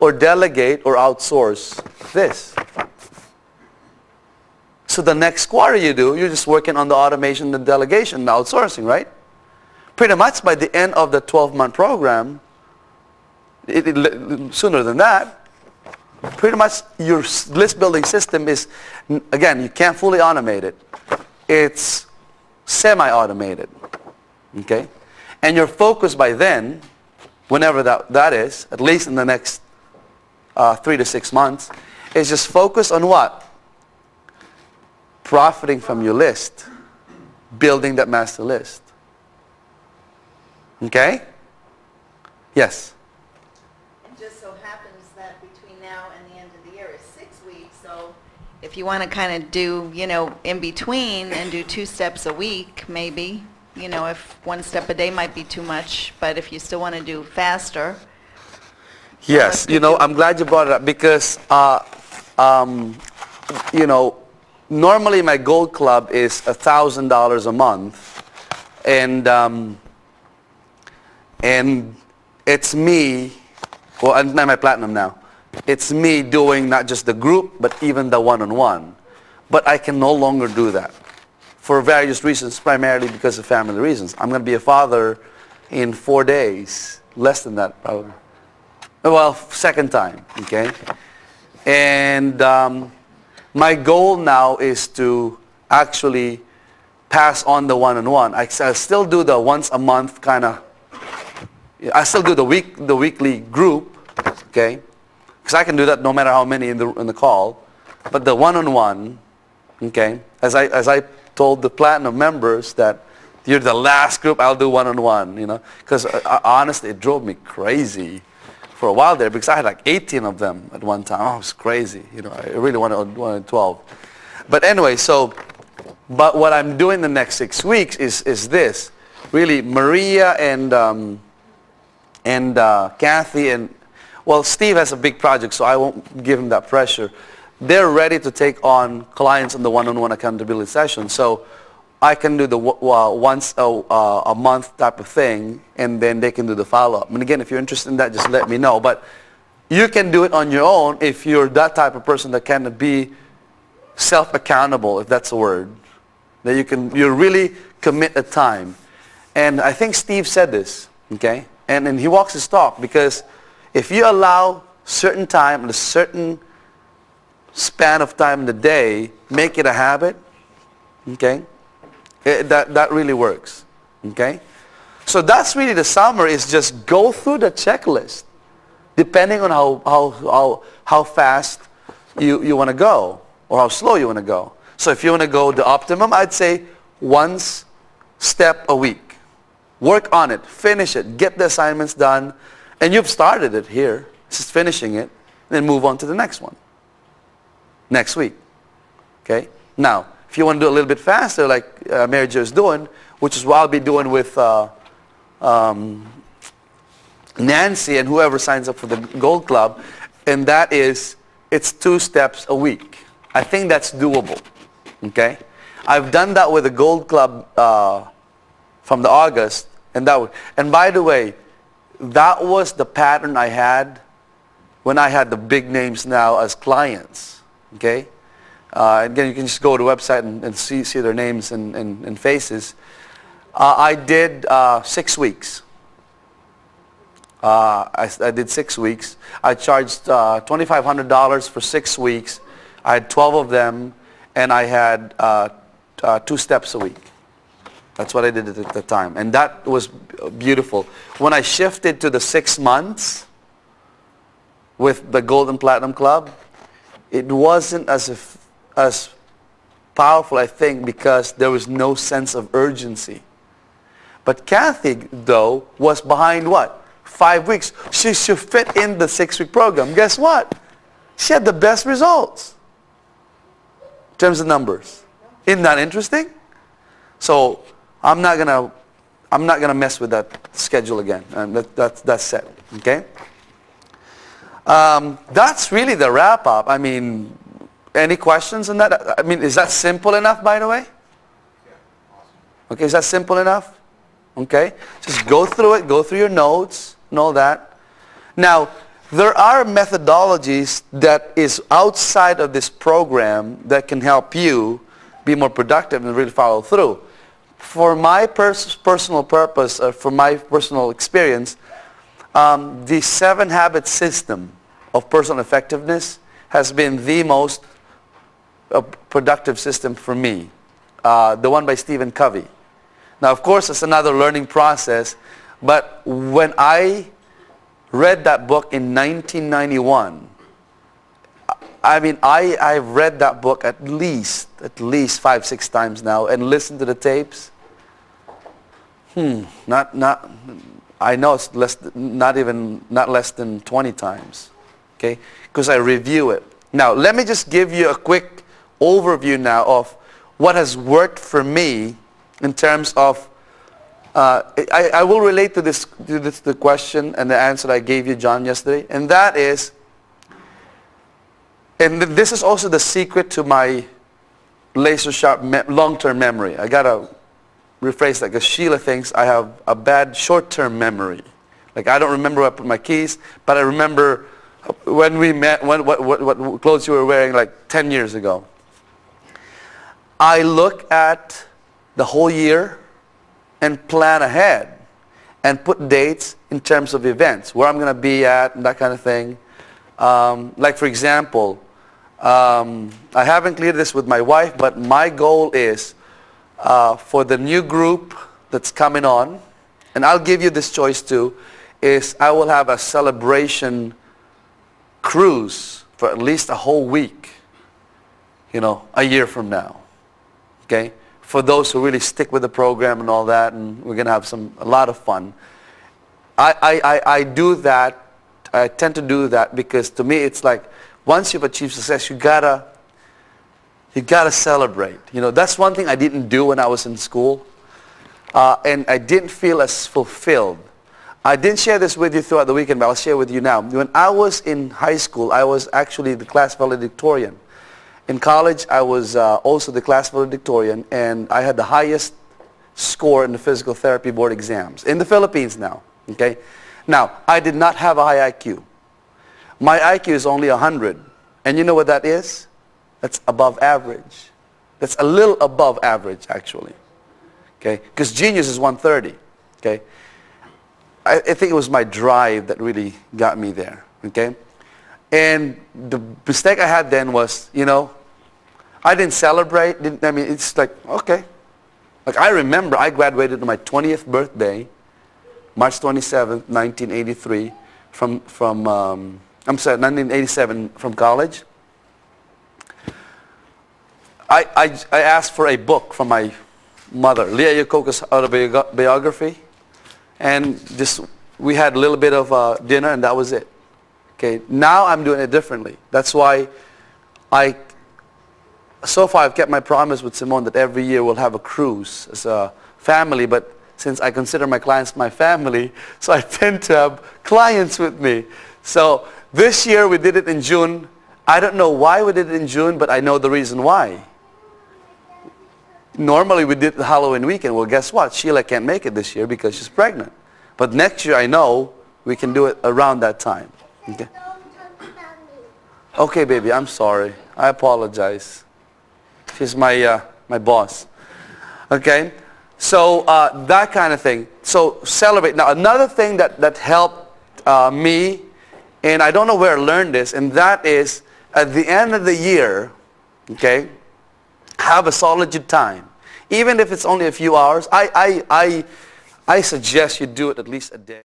or delegate or outsource this. So the next quarter you're just working on the automation, the delegation, the outsourcing, right? Pretty much by the end of the 12-month program, sooner than that, pretty much your list building system is, again, you can't fully automate it. It's semi-automated, okay? And your focus by then, whenever that is, at least in the next 3 to 6 months, is just focus on what? Profiting from your list, building that master list. Okay? Yes? It just so happens that between now and the end of the year is 6 weeks, so if you want to kind of do, you know, in between and do 2 steps a week, maybe, you know, if 1 step a day might be too much, but if you still want to do faster. Yes, you know, I'm glad you brought it up because, you know, normally my gold club is $1,000 a month, and it's me, well, I'm my platinum now. It's me doing not just the group, but even the one-on-one. But I can no longer do that for various reasons, primarily because of family reasons. I'm going to be a father in 4 days, less than that probably. Well, second time, okay? And my goal now is to actually pass on the one-on-one. I still do the once a month kind of, I still do the weekly group, okay? Because I can do that no matter how many in the call. But the one-on-one, okay? As I told the platinum members that you're the last group I'll do one-on-one, you know? Because honestly, it drove me crazy for a while there because I had like 18 of them at one time. Oh, it was crazy. You know, I really wanted 12. But anyway, but what I'm doing the next 6 weeks is this. Really, Maria and Kathy and, well, Steve has a big project, so I won't give him that pressure. They're ready to take on clients in the one-on-one accountability session. So I can do the once a month type of thing, and then they can do the follow-up. And again, if you're interested in that, just let me know. But you can do it on your own if you're that type of person that can be self-accountable, if that's a word. That you really commit a time. And I think Steve said this, okay? And he walks his talk, because if you allow certain time and a certain span of time in the day, make it a habit, okay? That really works, okay? So that's really the summary, is just go through the checklist depending on how fast you want to go or how slow you want to go. So if you want to go the optimum, I'd say 1 step a week. Work on it, finish it, get the assignments done, and you've started it here, just finishing it, then move on to the next one next week, okay? Now, if you want to do a little bit faster, like Mary Jo is doing, which is what I'll be doing with Nancy and whoever signs up for the Gold Club, and that is, it's 2 steps a week. I think that's doable, okay? I've done that with the Gold Club from the August, and by the way, that was the pattern I had when I had the big names now as clients, okay? Again, you can just go to the website and see their names and faces. I did 6 weeks. I did 6 weeks. I charged $2,500 for 6 weeks. I had 12 of them, and I had 2 steps a week. That's what I did at the time, and that was beautiful. When I shifted to the 6 months with the Gold and Platinum Club, it wasn't as powerful, I think, because there was no sense of urgency. But Kathy, though, was behind what? 5 weeks. She should fit in the 6-week program. Guess what? She had the best results in terms of numbers. Isn't that interesting? So I'm not gonna mess with that schedule again. And that's set. Okay. That's really the wrap up. I mean, any questions on that? I mean, is that simple enough, by the way? Yeah, awesome. Okay, is that simple enough? Okay, just go through it, go through your notes and all that. Now, there are methodologies that is outside of this program that can help you be more productive and really follow through. For my personal purpose, for my personal experience, the 7 habit system of personal effectiveness has been the most productive system for me. The one by Stephen Covey. Now, of course, it's another learning process, but when I read that book in 1991, I mean, I've read that book at least 5-6 times now and listened to the tapes. I know it's not less than 20 times, okay? Because I review it. Now, let me just give you a quick overview now of what has worked for me in terms of, I will relate to the question and the answer I gave you, John, yesterday, and that is, and this is also the secret to my laser sharp long-term memory. I gotta rephrase that because Sheila thinks I have a bad short-term memory. Like I don't remember where I put my keys, but I remember when we met, what clothes you were wearing like 10 years ago. I look at the whole year and plan ahead and put dates in terms of events, where I'm going to be at and that kind of thing. Like for example, I haven't cleared this with my wife, but my goal is for the new group that's coming on, and I'll give you this choice too, is I will have a celebration cruise for at least a whole week, you know, a year from now. Okay? For those who really stick with the program and all that, and we're going to have a lot of fun. I do that, I tend to do that because to me it's like once you've achieved success, you gotta celebrate. You know, that's one thing I didn't do when I was in school, and I didn't feel as fulfilled. I didn't share this with you throughout the weekend, but I'll share with you now. When I was in high school, I was actually the class valedictorian. In college, I was also the class valedictorian, and I had the highest score in the physical therapy board exams in the Philippines now. Okay, now I did not have a high IQ. My IQ is only 100, and you know what that is? That's above average. That's a little above average, actually. Okay, because genius is 130. Okay, I think it was my drive that really got me there. Okay. And the mistake I had then was, you know, I didn't celebrate. I mean, it's like, okay. Like I remember I graduated on my 20th birthday, March 27th, 1983, I'm sorry, 1987 from college. I asked for a book from my mother, Leah Yokoka's autobiography, and just we had a little bit of dinner, and that was it. Okay, now I'm doing it differently. That's why so far I've kept my promise with Simone that every year we'll have a cruise as a family, but since I consider my clients my family, so I tend to have clients with me. So this year we did it in June. I don't know why we did it in June, but I know the reason why. Normally we did the Halloween weekend. Well, guess what? Sheila can't make it this year because she's pregnant. But next year I know we can do it around that time. Okay. Okay, baby, I'm sorry. I apologize. She's my boss. Okay? So that kind of thing. So celebrate. Now another thing that helped me, and I don't know where I learned this, and that is at the end of the year, okay, have a solitude time. Even if it's only a few hours, I suggest you do it at least a day.